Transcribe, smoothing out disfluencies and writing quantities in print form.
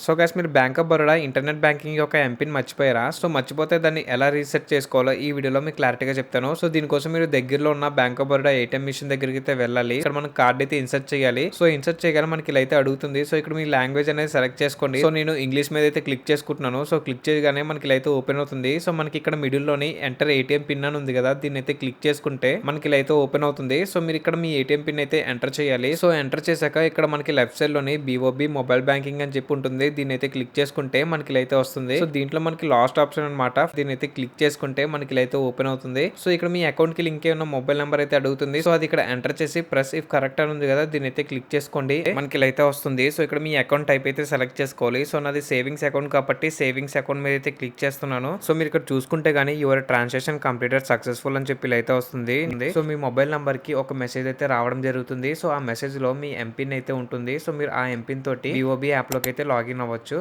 So guys మీరు bank of Baroda internet banking యొక్క MPIN మర్చిపోయారా? సో మర్చిపోతే దాన్ని ఎలా రీసెట్ చేసుకోవాలో ఈ వీడియోలో మీకు క్లారిటీగా చెప్తాను. సో దీనికోసం మీరు దగ్గరలో ఉన్న bank of Baroda ATM machine దగ్గరికి అయితే వెళ్ళాలి. ఇక్కడ మనం కార్డ్ అయితే ఇన్సర్ట్ చేయాలి. సో ఇన్సర్ట్ చేయగానే మనకి ఇలా అయితే అడుగుతుంది. సో ఇక్కడ మీ లాంగ్వేజ్ అనేది సెలెక్ట్ చేసుకోండి. సో నేను ఇంగ్లీష్ మీద అయితే క్లిక్ చేసుకుంటున్నాను. సో క్లిక్ చేయగానే మనకి ఇలా అయితే ఓపెన్ అవుతుంది. సో మనకి ఇక్కడ మిడిల్ లోని ఎంటర్ ఏటీఎం పిన్ అని ఉంది కదా, దీన్ని అయితే క్లిక్ చేసుకుంటే మనకి ఇలా అయితే ఓపెన్ అవుతుంది. సో మీరు ఇక్కడ మీ ఏటీఎం పిన్ అయితే ఎంటర్ చేయాలి. సో ఎంటర్ చేశాక ఇక్కడ మనకి లెఫ్ట్ సైడ్ లోని బీఓబీ మొబైల్ బ్యాంకింగ్ అని చెప్పి ఉంటుంది. దీన్ని అయితే క్లిక్ చేసుకుంటే మనకి ఇలా అయితే వస్తుంది. సో దీంట్లో మనకి లాస్ట్ ఆప్షన్ అనమాట. దీన్ని అయితే క్లిక్ చేసుకుంటే మనకి ఇలా అయితే ఓపెన్ అవుతుంది. సో ఇక్కడ మీ అకౌంట్ కి లింక్ ఉన్న మొబైల్ నెంబర్ అయితే అడుగుతుంది. సో అది ఇక్కడ ఎంటర్ చేసి ప్రెస్ ఇఫ్ కరెక్ట్ అని ఉంది కదా, దీన్ని అయితే క్లిక్ చేసుకోండి. మనకి ఇలా అయితే వస్తుంది. సో ఇక్కడ మీ అకౌంట్ టైప్ అయితే సెలెక్ట్ చేసుకోవాలి. సో నాది సేవింగ్స్ అకౌంట్ కాబట్టి సేవింగ్స్ అకౌంట్ మీద అయితే క్లిక్ చేస్తున్నాను. సో మీరు ఇక్కడ చూసుకుంటే గానీ యువర్ ట్రాన్సాక్షన్ కంప్లీటెడ్ సక్సెస్ఫుల్ అని చెప్పి ఇలా అయితే వస్తుంది. సో మీ మొబైల్ నంబర్ కి ఒక మెసేజ్ అయితే రావడం జరుగుతుంది. సో ఆ మెసేజ్ లో మీ ఎంపిన్ అయితే ఉంటుంది. సో మీరు ఆ ఎంపిన్ తోటి విఓబి యాప్ లోకి అయితే లాగిన్ అవ్వచ్చు.